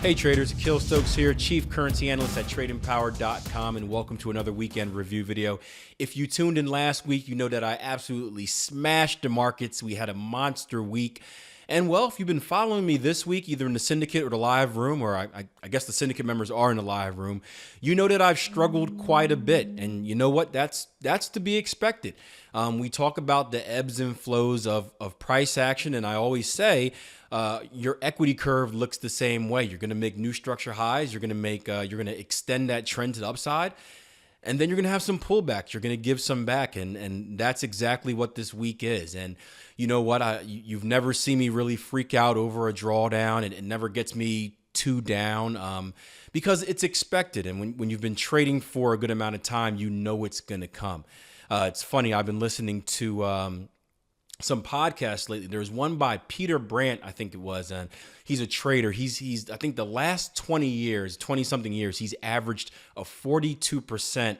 Hey traders, Akil Stokes here, Chief Currency Analyst at TradingPower.com, and welcome to another weekend review video. If you tuned in last week, you know that I absolutely smashed the markets. We had a monster week. And well, if you've been following me this week, either in the syndicate or the live room, or I guess the syndicate members are in the live room, you know that I've struggled quite a bit. And you know what? That's to be expected. We talk about the ebbs and flows of price action, and I always say your equity curve looks the same way. You're going to make new structure highs. You're going to extend that trend to the upside. And then you're going to have some pullbacks. You're going to give some back. And that's exactly what this week is. And you know what? You've never seen me really freak out over a drawdown. It never gets me too down because it's expected. And when you've been trading for a good amount of time, you know it's going to come. It's funny. I've been listening to some podcasts lately. There's one by Peter Brandt, I think it was, and he's a trader. He's I think the last 20 something years, he's averaged a 42%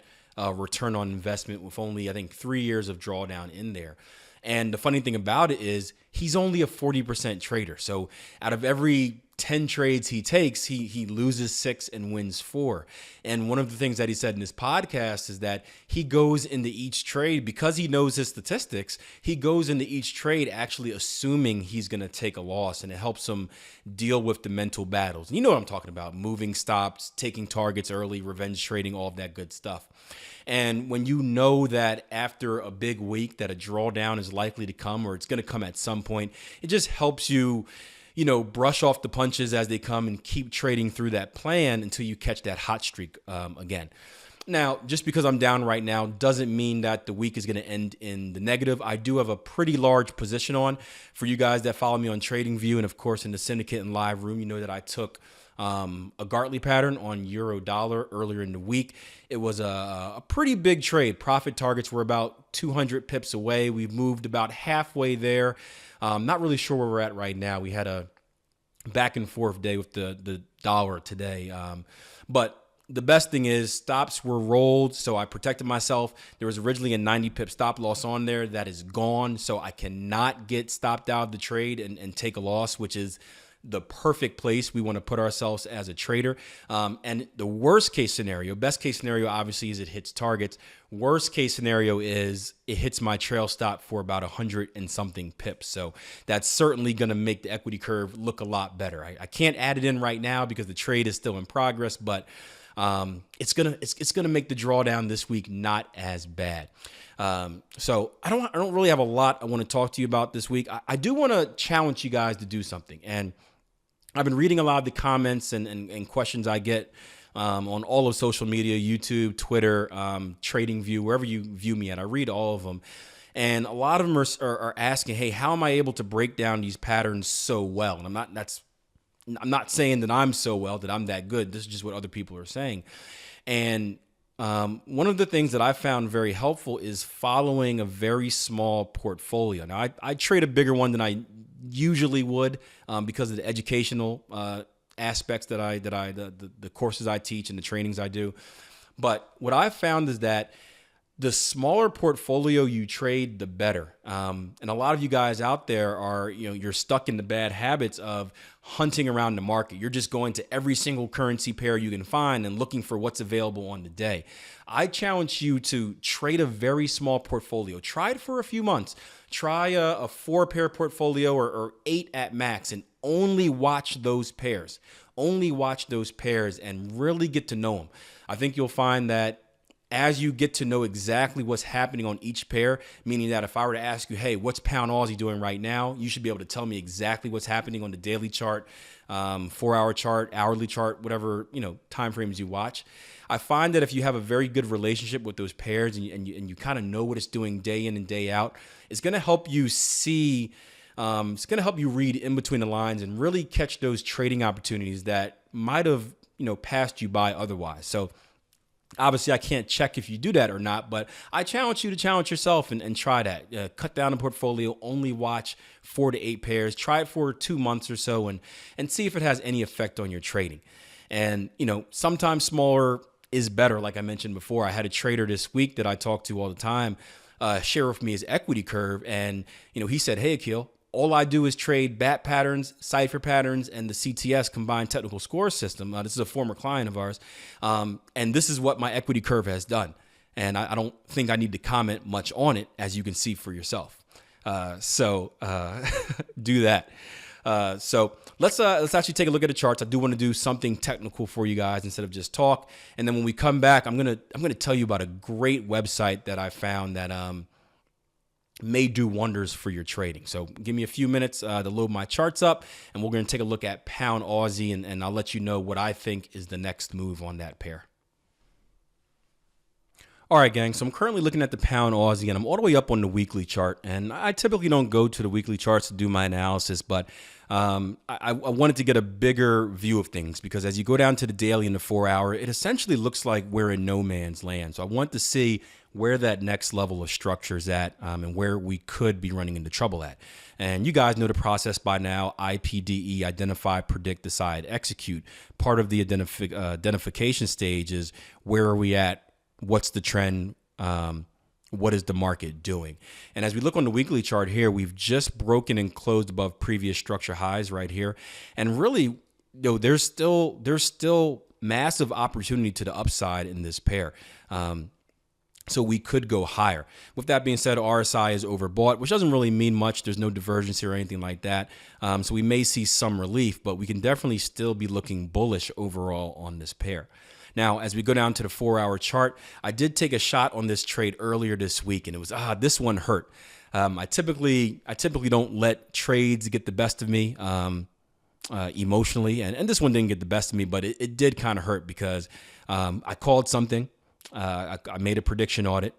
return on investment with only, I think, 3 years of drawdown in there. And the funny thing about it is he's only a 40% trader. So out of every 10 trades he takes, he loses 6 and wins 4. And one of the things that he said in his podcast is that he goes into each trade, because he knows his statistics, he goes into each trade actually assuming he's going to take a loss, and it helps him deal with the mental battles. And you know what I'm talking about: moving stops, taking targets early, revenge trading, all of that good stuff. And when you know that after a big week that a drawdown is likely to come, or it's going to come at some point, it just helps you, brush off the punches as they come and keep trading through that plan until you catch that hot streak again. Now, just because I'm down right now doesn't mean that the week is going to end in the negative. I do have a pretty large position on. For you guys that follow me on TradingView and, of course, in the syndicate and live room, you know that I took a Gartley pattern on euro dollar earlier in the week. It was a pretty big trade. Profit targets were about 200 pips away. We've moved about halfway there. Not really sure where we're at right now. We had a back and forth day with the dollar today. But the best thing is stops were rolled, so I protected myself. There was originally a 90 pip stop loss on there that is gone, so I cannot get stopped out of the trade and take a loss, which is the perfect place we want to put ourselves as a trader. And the worst case scenario, best case scenario, obviously, is it hits targets. Worst case scenario is it hits my trail stop for about 100 and something pips. So that's certainly going to make the equity curve look a lot better. I can't add it in right now because the trade is still in progress, but it's gonna make the drawdown this week not as bad. So I don't really have a lot I want to talk to you about this week. I do want to challenge you guys to do something, and I've been reading a lot of the comments and questions I get on all of social media, YouTube, Twitter, TradingView, wherever you view me at. I read all of them. And a lot of them are asking, hey, how am I able to break down these patterns so well? And I'm not saying that I'm so well, that I'm that good. This is just what other people are saying. And one of the things that I found very helpful is following a very small portfolio. Now, I trade a bigger one than I usually would because of the educational aspects that the courses I teach and the trainings I do. But what I've found is that the smaller portfolio you trade, the better. And a lot of you guys out there are, you're stuck in the bad habits of hunting around the market. You're just going to every single currency pair you can find and looking for what's available on the day. I challenge you to trade a very small portfolio. Try it for a few months. Try a 4-pair portfolio or 8 at max, and only watch those pairs. Only watch those pairs and really get to know them. I think you'll find that as you get to know exactly what's happening on each pair, meaning that if I were to ask you, hey, what's pound Aussie doing right now? You should be able to tell me exactly what's happening on the daily chart, 4-hour chart, hourly chart, whatever, time frames you watch. I find that if you have a very good relationship with those pairs and you kind of know what it's doing day in and day out, it's going to help you see, it's going to help you read in between the lines and really catch those trading opportunities that might have, passed you by otherwise. So obviously, I can't check if you do that or not, but I challenge you to challenge yourself and try that. Cut down a portfolio, only watch 4 to 8 pairs. Try it for 2 months or so and see if it has any effect on your trading. And, sometimes smaller is better. Like I mentioned before, I had a trader this week that I talk to all the time share with me his equity curve. And, he said, hey, Akil, all I do is trade BAT patterns, cipher patterns, and the CTS combined technical score system. This is a former client of ours. And this is what my equity curve has done. And I don't think I need to comment much on it, as you can see for yourself. So do that. So let's actually take a look at the charts. I do want to do something technical for you guys instead of just talk. And then when we come back, I'm gonna tell you about a great website that I found that may do wonders for your trading. So give me a few minutes to load my charts up, and we're going to take a look at pound Aussie, and I'll let you know what I think is the next move on that pair. All right, gang, so I'm currently looking at the pound Aussie, and I'm all the way up on the weekly chart. And I typically don't go to the weekly charts to do my analysis, but I wanted to get a bigger view of things, because as you go down to the daily and the 4 hour, it essentially looks like we're in no man's land. So I want to see where that next level of structure is at, and where we could be running into trouble at. And you guys know the process by now: IPDE, identify, predict, decide, execute. Part of the identification stage is where are we at? What's the trend? What is the market doing? And as we look on the weekly chart here, we've just broken and closed above previous structure highs right here. And really, there's still massive opportunity to the upside in this pair. So we could go higher. With that being said, RSI is overbought, which doesn't really mean much. There's no divergence here or anything like that. So we may see some relief, but we can definitely still be looking bullish overall on this pair. Now, as we go down to the 4 hour chart, I did take a shot on this trade earlier this week, and it was, this one hurt. I typically don't let trades get the best of me emotionally, and this one didn't get the best of me, but it did kind of hurt, because I called something. I made a prediction on it.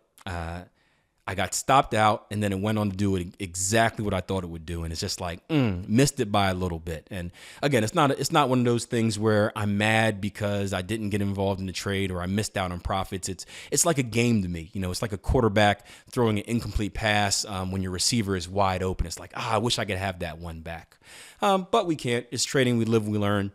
I got stopped out, and then it went on to do exactly what I thought it would do. And it's just like, missed it by a little bit. And again, it's not one of those things where I'm mad because I didn't get involved in the trade or I missed out on profits. It's like a game to me. It's like a quarterback throwing an incomplete pass when your receiver is wide open. It's like, I wish I could have that one back. But we can't. It's trading. We live, we learn.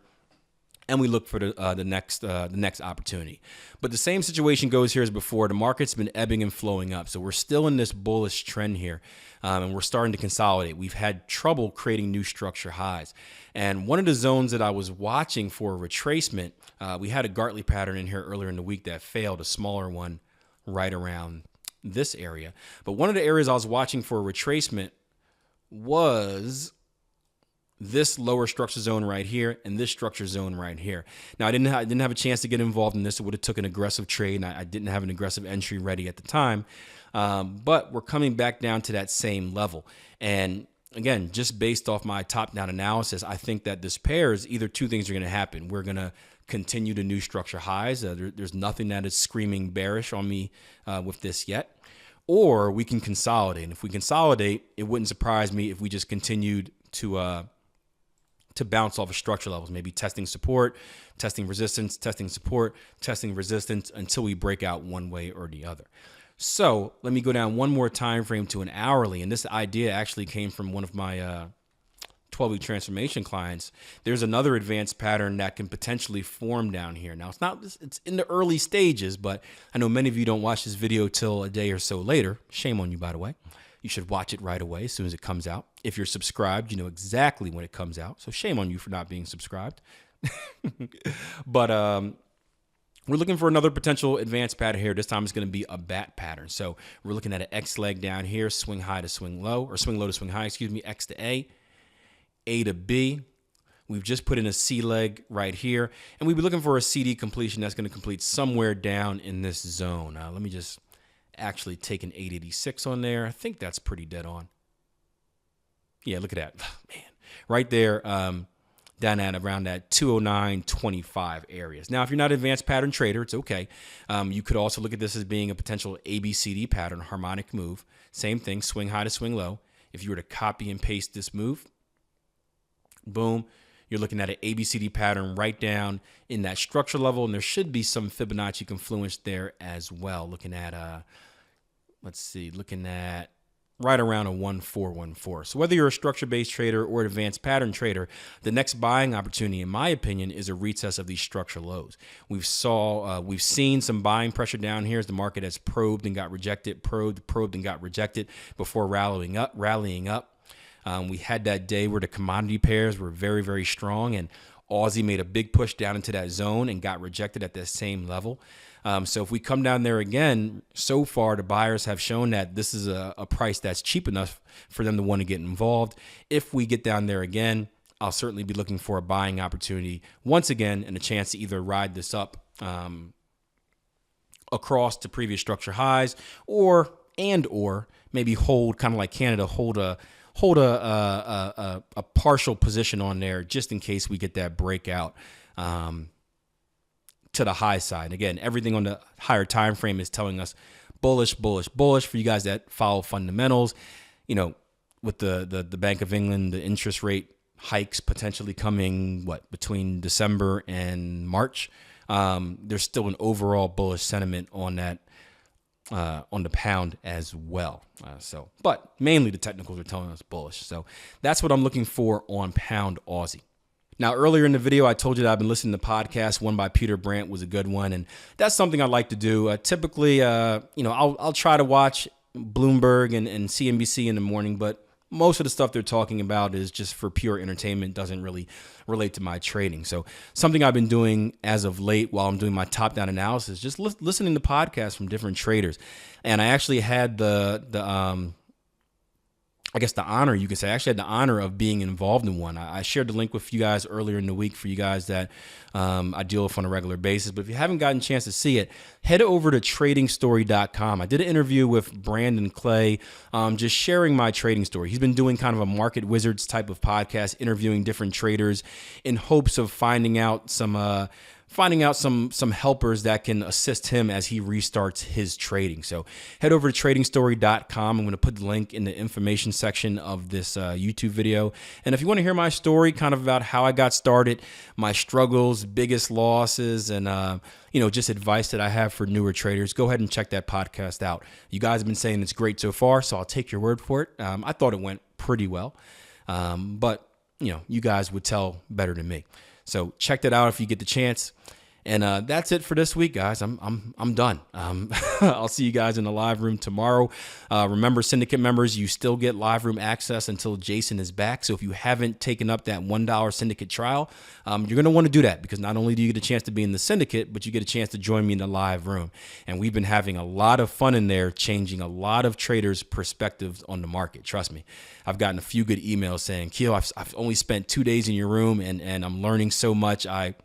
And we look for the next opportunity. But the same situation goes here as before. The market's been ebbing and flowing up. So we're still in this bullish trend here, and we're starting to consolidate. We've had trouble creating new structure highs. And one of the zones that I was watching for a retracement, we had a Gartley pattern in here earlier in the week that failed, a smaller one right around this area. But one of the areas I was watching for a retracement was this lower structure zone right here and this structure zone right here. Now, I didn't have a chance to get involved in this. It would have took an aggressive trade, and I didn't have an aggressive entry ready at the time. But we're coming back down to that same level. And again, just based off my top-down analysis, I think that this pair is either two things are going to happen. We're going to continue to new structure highs. There's nothing that is screaming bearish on me with this yet. Or we can consolidate. And if we consolidate, it wouldn't surprise me if we just continued to bounce off of structure levels, maybe testing support, testing resistance, testing support, testing resistance until we break out one way or the other. So let me go down one more time frame to an hourly. And this idea actually came from one of my 12-week transformation clients. There's another advanced pattern that can potentially form down here. Now, it's in the early stages, but I know many of you don't watch this video till a day or so later. Shame on you, by the way. You should watch it right away as soon as it comes out. If you're subscribed, you know exactly when it comes out. So shame on you for not being subscribed. But we're looking for another potential advanced pattern here. This time it's going to be a bat pattern. So we're looking at an X leg down here, swing high to swing low, or swing low to swing high, X to A to B. We've just put in a C leg right here. And we'd be looking for a CD completion that's going to complete somewhere down in this zone. Let me just actually take an 886 on there. I think that's pretty dead on. Yeah, look at that. Man, right there, down at around that 209.25 areas. Now, if you're not an advanced pattern trader, it's okay. You could also look at this as being a potential ABCD pattern, harmonic move. Same thing, swing high to swing low. If you were to copy and paste this move, boom, you're looking at an ABCD pattern right down in that structure level, and there should be some Fibonacci confluence there as well. Looking at, looking at right around a 1414. So whether you're a structure-based trader or an advanced pattern trader, the next buying opportunity, in my opinion, is a retest of these structure lows. We've seen some buying pressure down here as the market has probed and got rejected, probed and got rejected before rallying up. We had that day where the commodity pairs were very, very strong, and Aussie made a big push down into that zone and got rejected at that same level. So if we come down there again, so far the buyers have shown that this is a price that's cheap enough for them to want to get involved. If we get down there again, I'll certainly be looking for a buying opportunity once again and a chance to either ride this up across to previous structure highs, or maybe hold, kind of like Canada, hold a partial position on there just in case we get that breakout to the high side. Again, everything on the higher time frame is telling us bullish, bullish, bullish. For you guys that follow fundamentals, you know, with the Bank of England, the interest rate hikes potentially coming between December and March, there's still an overall bullish sentiment on that, on the pound as well. But mainly the technicals are telling us bullish. So that's what I'm looking for on pound Aussie. Now, earlier in the video, I told you that I've been listening to podcasts. One by Peter Brandt was a good one, and that's something I like to do. Typically, I'll try to watch Bloomberg and CNBC in the morning, but most of the stuff they're talking about is just for pure entertainment, doesn't really relate to my trading. So something I've been doing as of late while I'm doing my top-down analysis, just listening to podcasts from different traders. And I actually had the honor, you could say, I actually had the honor of being involved in one. I shared the link with you guys earlier in the week for you guys that I deal with on a regular basis. But if you haven't gotten a chance to see it, head over to tradingstory.com. I did an interview with Brandon Clay, just sharing my trading story. He's been doing kind of a Market Wizards type of podcast, interviewing different traders in hopes of finding out some helpers that can assist him as he restarts his trading. So head over to tradingstory.com. I'm going to put the link in the information section of this YouTube video. And if you want to hear my story, kind of about how I got started, my struggles, biggest losses, and just advice that I have for newer traders, go ahead and check that podcast out. You guys have been saying it's great so far, so I'll take your word for it. I thought it went pretty well, but you guys would tell better than me. So check that out if you get the chance. And that's it for this week, guys. I'm done. I'll see you guys in the live room tomorrow. Remember, syndicate members, you still get live room access until Jason is back. So if you haven't taken up that $1 syndicate trial, you're going to want to do that, because not only do you get a chance to be in the syndicate, but you get a chance to join me in the live room. And we've been having a lot of fun in there, changing a lot of traders' perspectives on the market. Trust me. I've gotten a few good emails saying, Keel, I've only spent 2 days in your room and I'm learning so much. I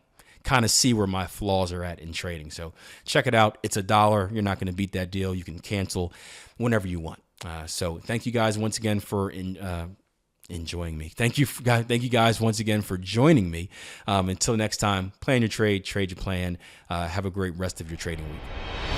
kind of see where my flaws are at in trading. So check it out. It's $1. You're not going to beat that deal. You can cancel whenever you want. So thank you guys once again for enjoying me. Thank you guys once again for joining me. Until next time, plan your trade your plan. Have a great rest of your trading week.